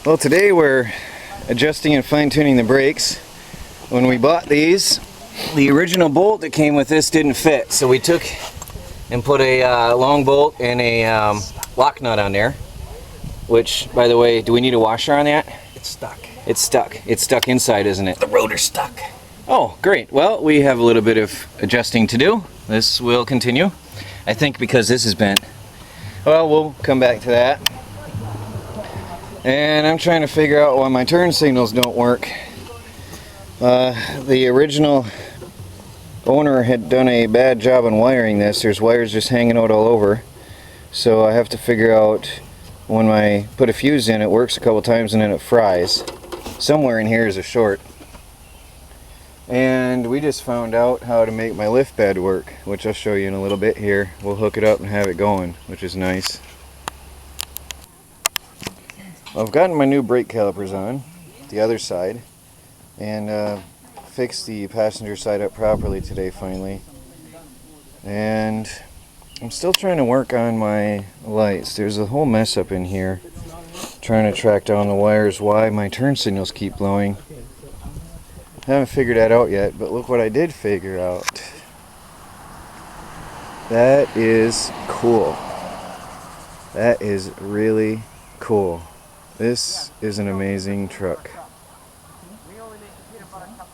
Well, today we're adjusting and fine-tuning the brakes. When we bought these, the original bolt that came with this didn't fit, so we took and put a long bolt and a lock nut on there. Which, by the way, do we need a washer on that? It's stuck. It's stuck. It's stuck inside, isn't it? The rotor's stuck. Oh, great. Well, we have a little bit of adjusting to do. This will continue. I think because this is bent. Well, we'll come back to that. And I'm trying to figure out why my turn signals don't work. The original owner had done a bad job on wiring this. There's wires just hanging out all over. So I have to figure out when I put a fuse in, it works a couple times and then it fries. Somewhere in here is a short. And we just found out how to make my lift bed work, which I'll show you in a little bit here. We'll hook it up and have it going, which is nice. Well, I've gotten my new brake calipers on the other side and fixed the passenger side up properly today finally. And I'm still trying to work on my lights. There's a whole mess up in here trying to track down the wires, why my turn signals keep blowing. I haven't figured that out yet, but look what I did figure out. That is cool. That is really cool. This is an amazing truck.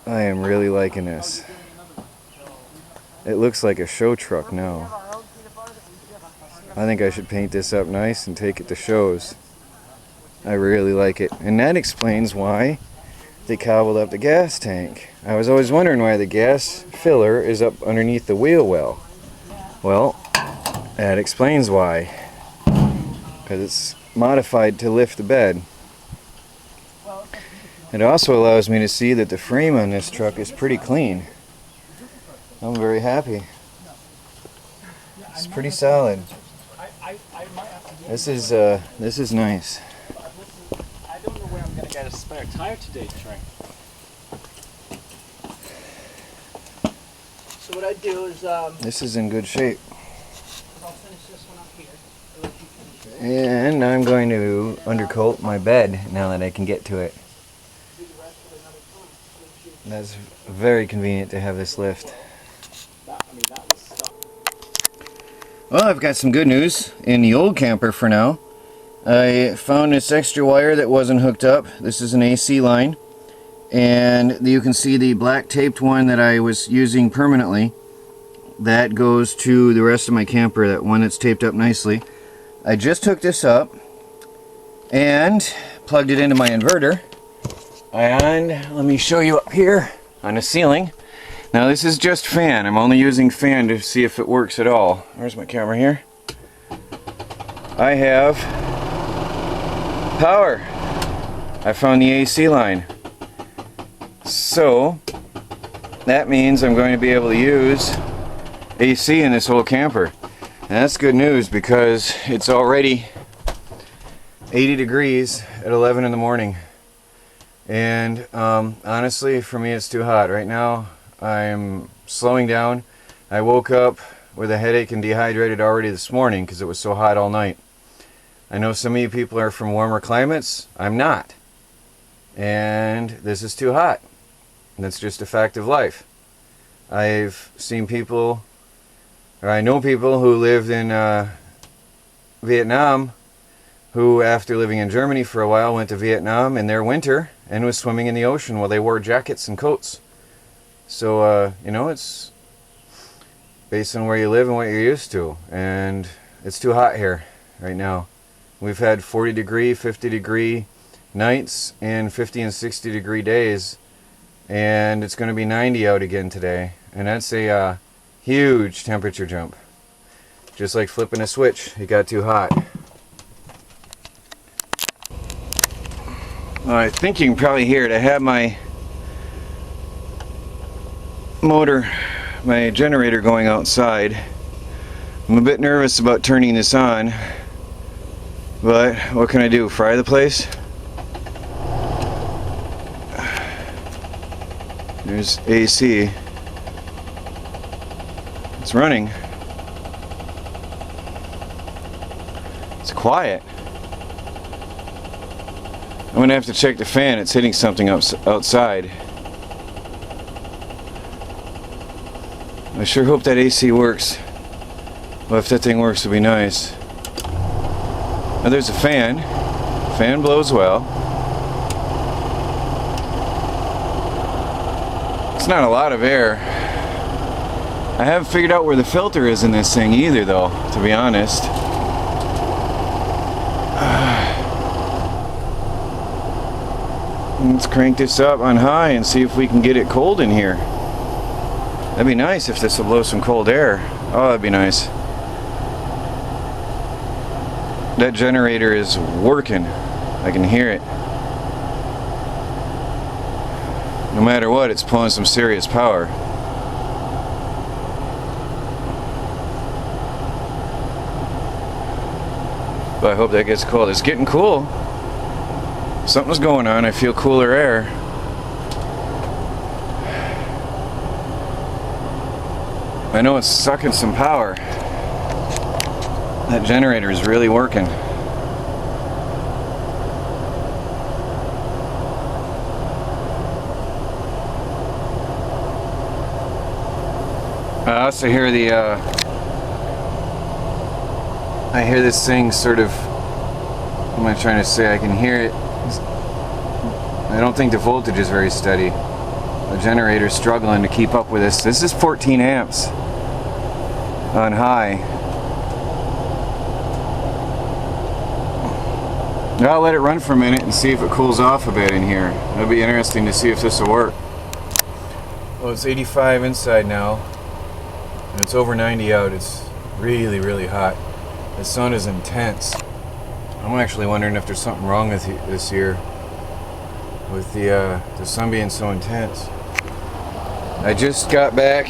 I am really liking this. It looks like a show truck now. I think I should paint this up nice and take it to shows. I really like it. And that explains why they cobbled up the gas tank. I was always wondering why the gas filler is up underneath the wheel well. Well, that explains why. Because it's modified to lift the bed. It also allows me to see that the frame on this truck is pretty clean. I'm very happy. It's pretty solid. This is nice. I don't know where I'm gonna get a spare tire today, Trey. So what I do is this is in good shape. I'll finish this one up here. And I'm going to undercoat my bed now that I can get to it. That's very convenient to have this lift. Well, I've got some good news in the old camper for now. I found this extra wire that wasn't hooked up. This is an AC line. And you can see the black taped one that I was using permanently. That goes to the rest of my camper, that one that's taped up nicely. I just hooked this up and plugged it into my inverter. And let me show you up here on the ceiling. Now this is just fan. I'm only using fan to see if it works at all. Where's my camera here? I have power. I found the AC line. So that means I'm going to be able to use AC in this whole camper. And that's good news because it's already 80 degrees at 11 in the morning. And honestly, for me it's too hot. Right now I'm slowing down. I woke up with a headache and dehydrated already this morning because it was so hot all night. I know some of you people are from warmer climates. I'm not. And this is too hot. And that's just a fact of life. I've seen people, or I know people who lived in Vietnam who, after living in Germany for a while, went to Vietnam in their winter and was swimming in the ocean while they wore jackets and coats. So, you know, it's based on where you live and what you're used to. And it's too hot here right now. We've had 40 degree, 50 degree nights and 50 and 60 degree days. And it's going to be 90 out again today. And that's a huge temperature jump. Just like flipping a switch, it got too hot. I think you can probably hear it. I have my motor, my generator going outside. I'm a bit nervous about turning this on, but what can I do? Fry the place? There's AC. It's running. It's quiet. I'm gonna have to check the fan. It's hitting something outside. I sure hope that AC works. Well, if that thing works, it'll be nice. Now there's a fan. Fan blows well. It's not a lot of air. I haven't figured out where the filter is in this thing either, though, to be honest. Let's crank this up on high and see if we can get it cold in here. That'd be nice if this will blow some cold air. Oh, that'd be nice. That generator is working. I can hear it. No matter what, it's pulling some serious power. But I hope that gets cold. It's getting cool. Something's going on. I feel cooler air. I know it's sucking some power. That generator is really working. I also hear I hear this thing sort of, what am I trying to say? I can hear it. I don't think the voltage is very steady. The generator's struggling to keep up with this. This is 14 amps on high. Now I'll let it run for a minute and see if it cools off a bit in here. It'll be interesting to see if this will work. Well, it's 85 inside now, and it's over 90 out. It's really, really hot. The sun is intense. I'm actually wondering if there's something wrong with this here, with the sun being so intense. I just got back.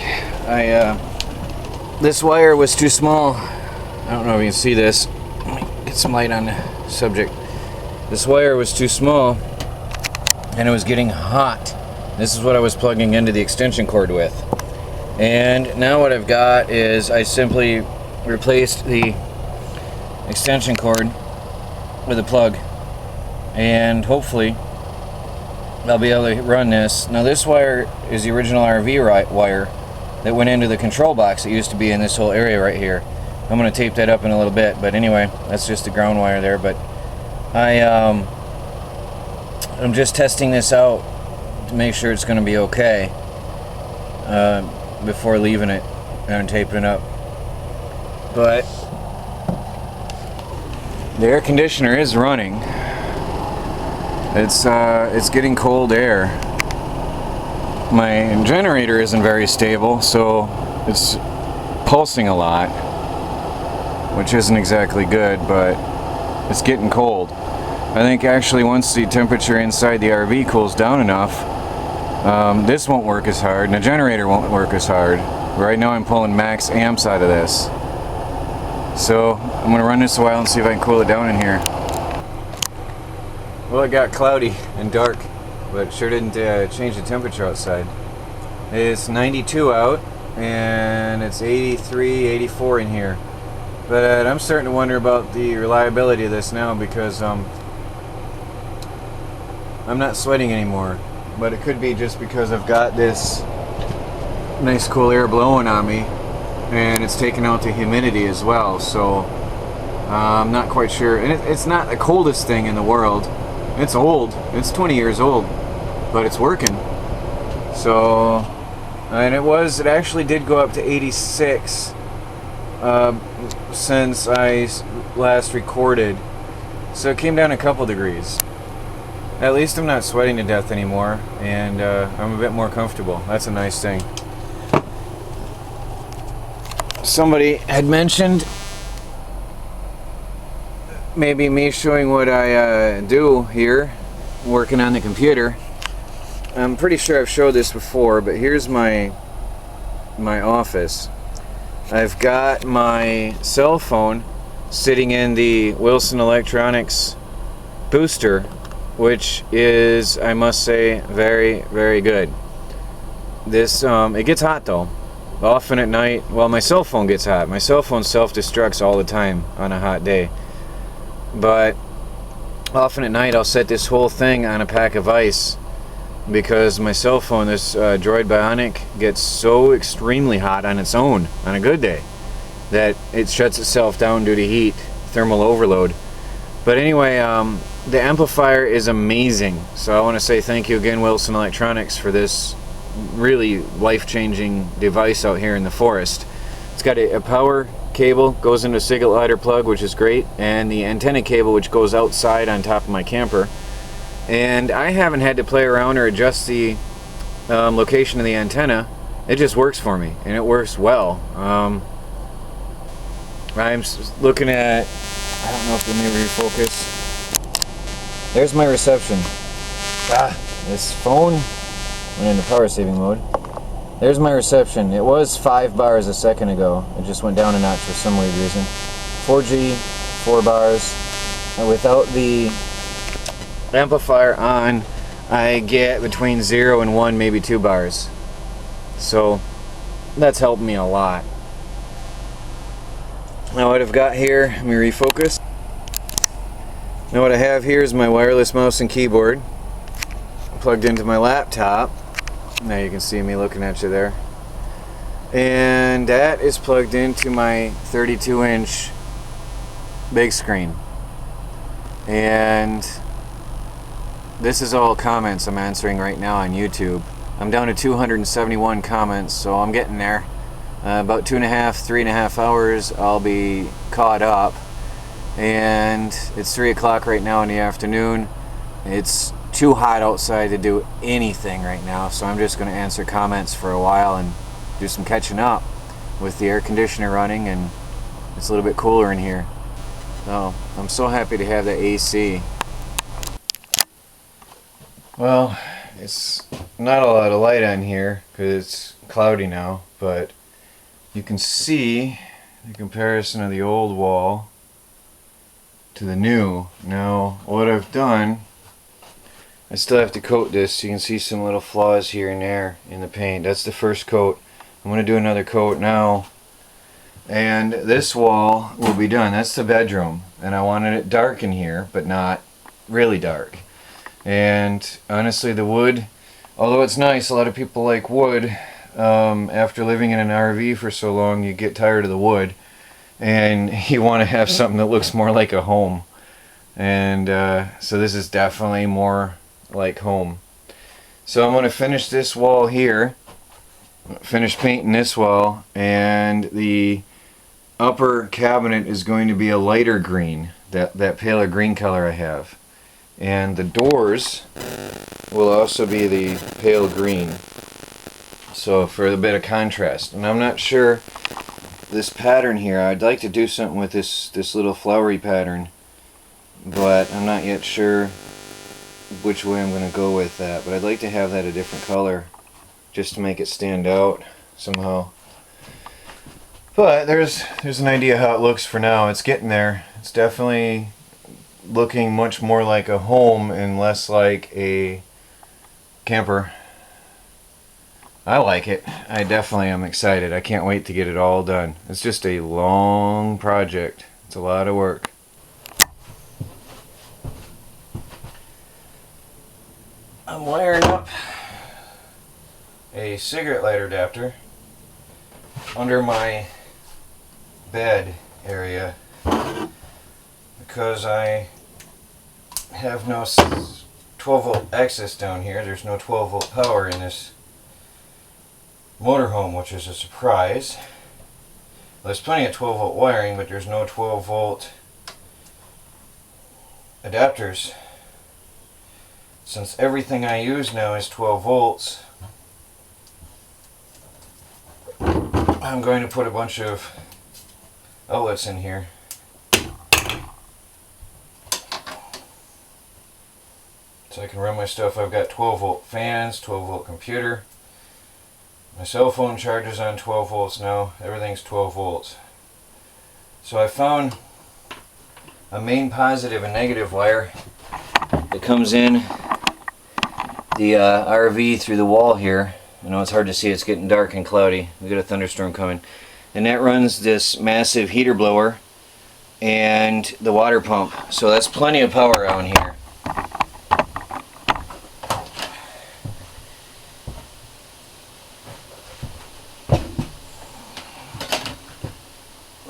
This wire was too small. I don't know if you can see this. Let me get some light on the subject. This wire was too small, and it was getting hot. This is what I was plugging into the extension cord with. And now what I've got is I simply replaced the extension cord with a plug, and hopefully I'll be able to run this. Now this wire is the original RV wire that went into the control box that used to be in this whole area right here. I'm going to tape that up in a little bit, but anyway, that's just the ground wire there. But I'm just testing this out to make sure it's going to be okay before leaving it and taping it up. But the air conditioner is running. It's getting cold air. My generator isn't very stable, so it's pulsing a lot, which isn't exactly good, but it's getting cold. I think actually once the temperature inside the RV cools down enough, this won't work as hard, and the generator won't work as hard. Right now I'm pulling max amps out of this. So I'm going to run this a while and see if I can cool it down in here. Well, it got cloudy and dark, but it sure didn't change the temperature outside. It's 92 out, and it's 83, 84 in here. But I'm starting to wonder about the reliability of this now, because I'm not sweating anymore. But it could be just because I've got this nice cool air blowing on me, and it's taking out the humidity as well. So I'm not quite sure. And it's not the coldest thing in the world. It's old. It's 20 years old, but it's working. So, and it actually did go up to 86 since I last recorded. So it came down a couple degrees. At least I'm not sweating to death anymore, and I'm a bit more comfortable. That's a nice thing. Somebody had mentioned maybe me showing what I do here, working on the computer. I'm pretty sure I've showed this before, but here's my office. I've got my cell phone sitting in the Wilson Electronics booster, which is, I must say, very, very good. This it gets hot though. Often at night, well, my cell phone gets hot. My cell phone self-destructs all the time on a hot day. But often at night I'll set this whole thing on a pack of ice because my cell phone, this Droid Bionic, gets so extremely hot on its own on a good day that it shuts itself down due to heat, thermal overload. But anyway, the amplifier is amazing, so I want to say thank you again, Wilson Electronics, for this really life-changing device out here in the forest. It's got a power cable, goes into a cigarette lighter plug, which is great, and the antenna cable, which goes outside on top of my camper. And I haven't had to play around or adjust the location of the antenna. It just works for me, and it works well. I'm looking at, I don't know if let me refocus. There's my reception. This phone went into power saving mode. There's my reception. It was 5 bars a second ago. It just went down a notch for some weird reason. 4G, 4 bars. And without the amplifier on, I get between 0 and 1, maybe 2 bars. So that's helped me a lot. Now what I've got here, let me refocus. Now what I have here is my wireless mouse and keyboard plugged into my laptop. Now you can see me looking at you there. And that is plugged into my 32-inch big screen. And this is all comments I'm answering right now on YouTube. I'm down to 271 comments, so I'm getting there. About 3.5 hours I'll be caught up. And it's 3 o'clock right now in the afternoon. It's too hot outside to do anything right now, so I'm just going to answer comments for a while and do some catching up with the air conditioner running, and it's a little bit cooler in here. So I'm so happy to have the AC. Well, it's not a lot of light on here because it's cloudy now, but you can see the comparison of the old wall to the new. Now what I've done, I still have to coat this. You can see some little flaws here and there in the paint. That's the first coat. I'm going to do another coat now, and this wall will be done. That's the bedroom, and I wanted it dark in here, but not really dark. And honestly, the wood, although it's nice, a lot of people like wood. After living in an RV for so long, you get tired of the wood, and you want to have something that looks more like a home. And so this is definitely more like home. So I'm going to finish this wall here, finish painting this wall, and the upper cabinet is going to be a lighter green, that paler green color I have. And the doors will also be the pale green, so for a bit of contrast. And I'm not sure this pattern here, I'd like to do something with this little flowery pattern, but I'm not yet sure which way I'm going to go with that. But I'd like to have that a different color just to make it stand out somehow. But there's an idea how it looks for now. It's getting there. It's definitely looking much more like a home and less like a camper. I like it. I definitely am excited. I can't wait to get it all done. It's just a long project. It's a lot of work. I'm wiring up a cigarette lighter adapter under my bed area because I have no 12 volt access down here. There's no 12 volt power in this motorhome, which is a surprise. Well, there's plenty of 12 volt wiring, but there's no 12 volt adapters. Since everything I use now is 12 volts, I'm going to put a bunch of outlets in here. So I can run my stuff. I've got 12 volt fans, 12 volt computer. My cell phone charges on 12 volts now. Everything's 12 volts. So I found a main positive and negative wire that comes in the RV through the wall here. I know it's hard to see, it's getting dark and cloudy. We got a thunderstorm coming. And that runs this massive heater blower and the water pump. So that's plenty of power on here.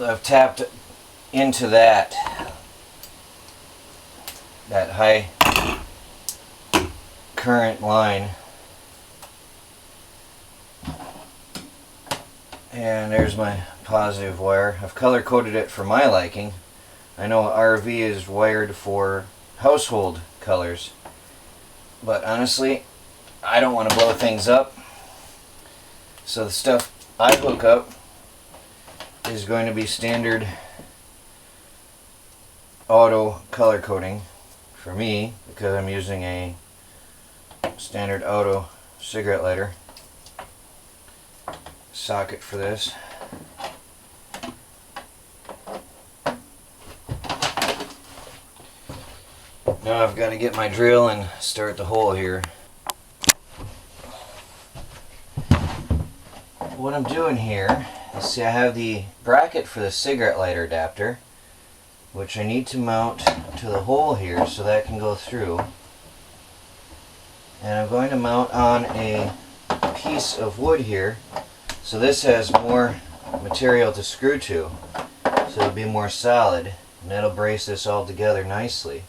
I've tapped into that high current line, and there's my positive wire. I've color coded it for my liking. I know RV is wired for household colors, but honestly I don't want to blow things up, so the stuff I hook up is going to be standard auto color coding for me, because I'm using a standard auto cigarette lighter socket for this. Now I've got to get my drill and start the hole here. What I'm doing here is, see, I have the bracket for the cigarette lighter adapter, which I need to mount to the hole here so that can go through. And I'm going to mount on a piece of wood here, so this has more material to screw to, so it'll be more solid, and that'll brace this all together nicely.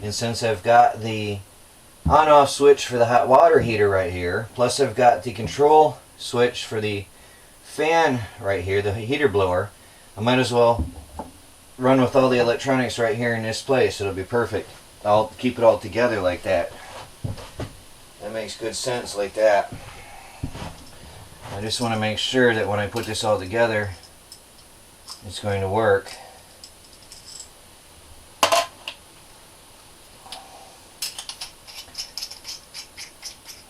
And since I've got the on-off switch for the hot water heater right here, plus I've got the control switch for the fan right here, the heater blower, I might as well run with all the electronics right here in this place. It'll be perfect. I'll keep it all together like that. That makes good sense like that. I just want to make sure that when I put this all together, it's going to work.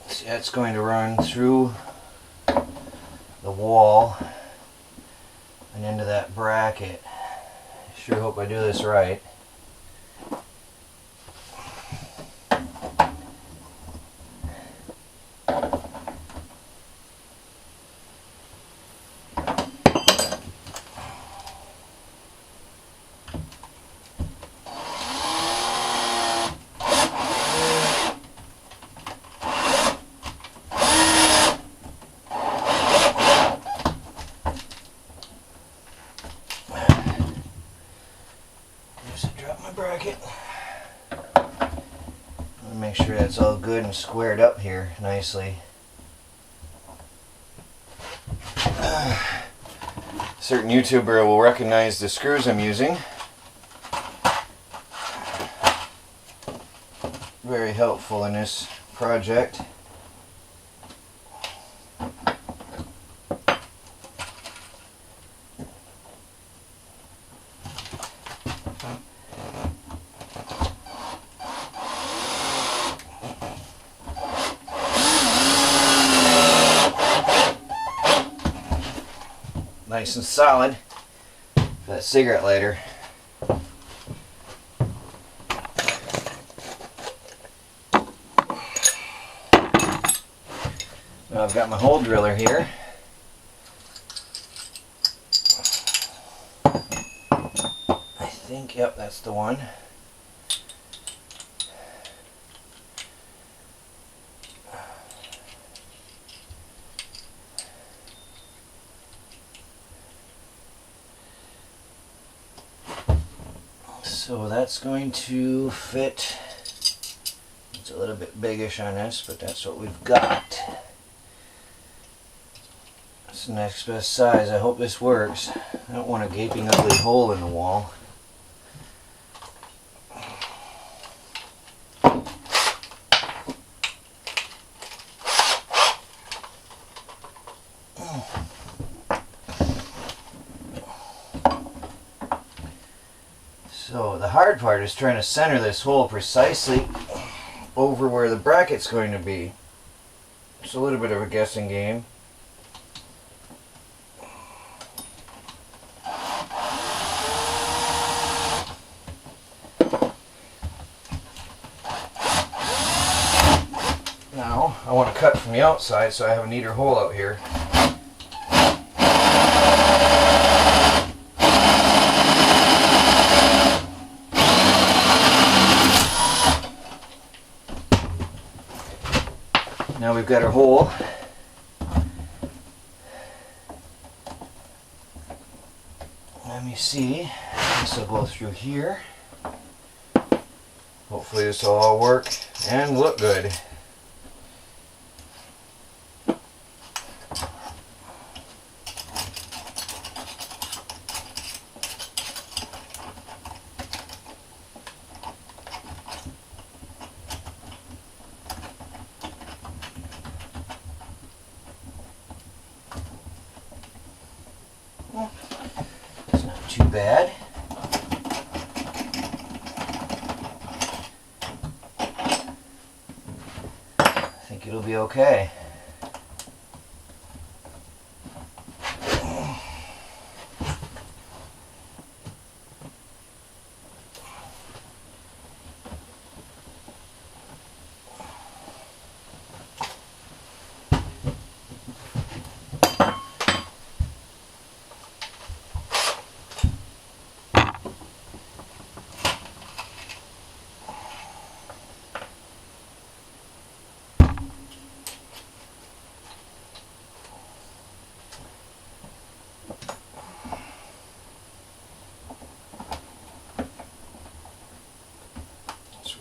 See, that's going to run through the wall and into that bracket. Sure hope I do this right. Bracket. Make sure that's all good and squared up here nicely. Certain YouTuber will recognize the screws I'm using. Very helpful in this project. Nice and solid for that cigarette lighter. Now I've got my hole driller here. I think, yep, that's the one. So that's going to fit. It's a little bit biggish on this, but that's what we've got. That's the next best size. I hope this works. I don't want a gaping ugly hole in the wall. So the hard part is trying to center this hole precisely over where the bracket's going to be. It's a little bit of a guessing game. Now I want to cut from the outside, so I have a neater hole out here. we've got our hole. Let me see. This will go through here. Hopefully this will all work and look good. It's not too bad. I think it'll be okay.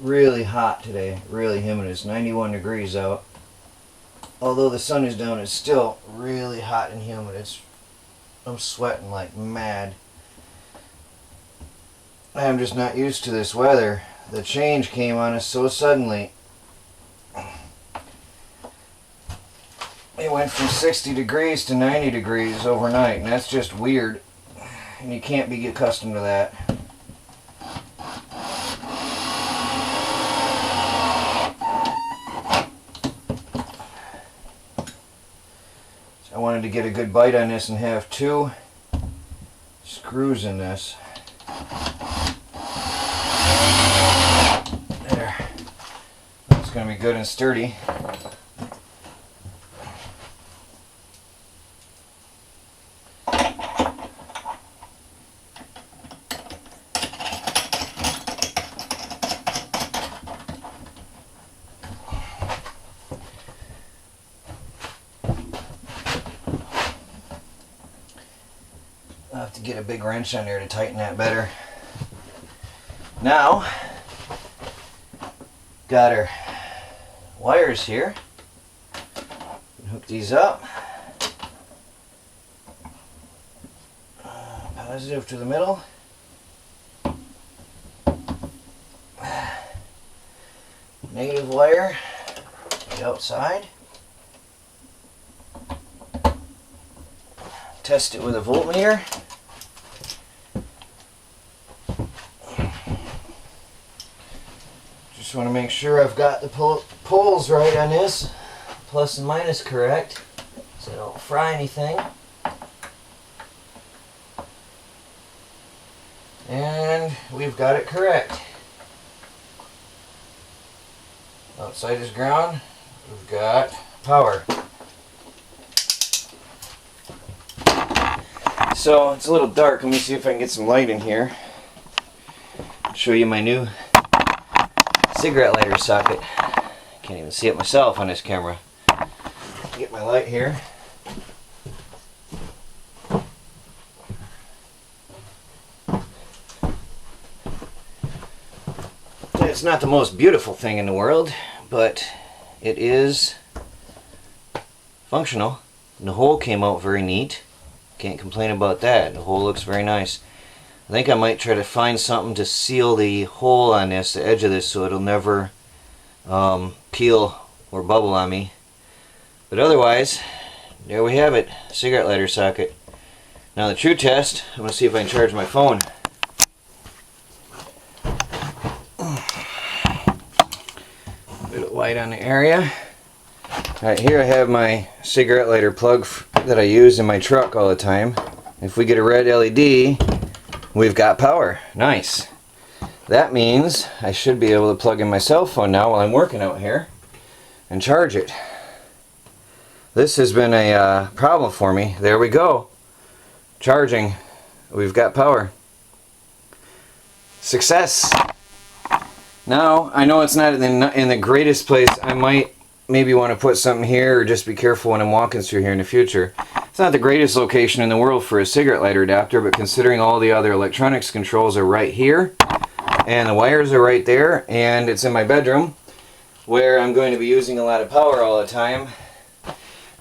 Really hot today, really humid. It's 91 degrees out. Although the sun is down, it's still really hot and humid. I'm sweating like mad. I'm just not used to this weather. The change came on us so suddenly. It went from 60 degrees to 90 degrees overnight, and that's just weird. And you can't be accustomed to that. I wanted to get a good bite on this and have 2 screws in this. There. That's going to be good and sturdy. I'll have to get a big wrench on there to tighten that better. Now, got our wires here. Hook these up. Positive to the middle. Negative wire to the outside. Test it with a voltmeter. Just want to make sure I've got the poles right on this, plus and minus correct, so I don't fry anything. And we've got it correct. Outside is ground, we've got power. So it's a little dark. Let me see if I can get some light in here. I'll show you my new cigarette lighter socket. Can't even see it myself on this camera. Get my light here. It's not the most beautiful thing in the world, but it is functional. And the hole came out very neat. Can't complain about that. The hole looks very nice. I think I might try to find something to seal the hole on this, the edge of this, so it'll never peel or bubble on me. But otherwise, there we have it. Cigarette lighter socket. Now the true test, I'm going to see if I can charge my phone. Bit of light on the area. Alright, here I have my cigarette lighter plug that I use in my truck all the time. If we get a red LED, we've got power. Nice. That means I should be able to plug in my cell phone now while I'm working out here and charge it. This has been a problem for me. There we go. Charging. We've got power. Success. Now, I know it's not in the greatest place. I might maybe want to put something here, or just be careful when I'm walking through here in the future. It's not the greatest location in the world for a cigarette lighter adapter, but considering all the other electronics controls are right here, and the wires are right there, and it's in my bedroom, where I'm going to be using a lot of power all the time,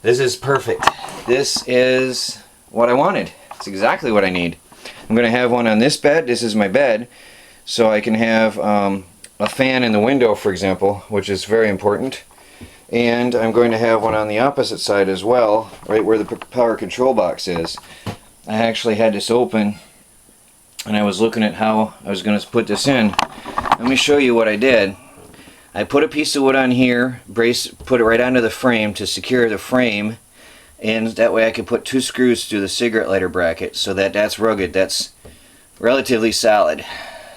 this is perfect. This is what I wanted. It's exactly what I need. I'm going to have one on this bed. This is my bed, so I can have a fan in the window, for example, which is very important. And I'm going to have one on the opposite side as well, right where the power control box is. I actually had this open, and I was looking at how I was going to put this in. Let me show you what I did. I put a piece of wood on here, put it right onto the frame to secure the frame, and that way I could put 2 screws through the cigarette lighter bracket, so that's rugged. That's relatively solid.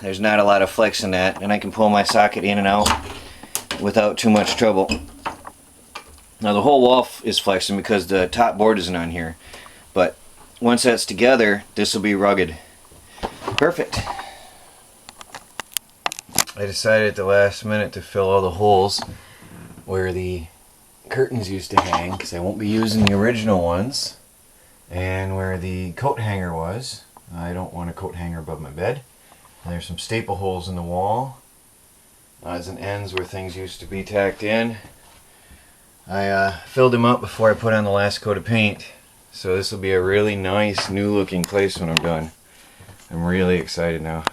There's not a lot of flex in that, and I can pull my socket in and out without too much trouble. Now the whole wall is flexing because the top board isn't on here, but once that's together, this will be rugged. Perfect. I decided at the last minute to fill all the holes where the curtains used to hang, because I won't be using the original ones, and where the coat hanger was. I don't want a coat hanger above my bed. And there's some staple holes in the wall, odds and ends where things used to be tacked in. I filled them up before I put on the last coat of paint, so this will be a really nice new looking place when I'm done. I'm really excited now.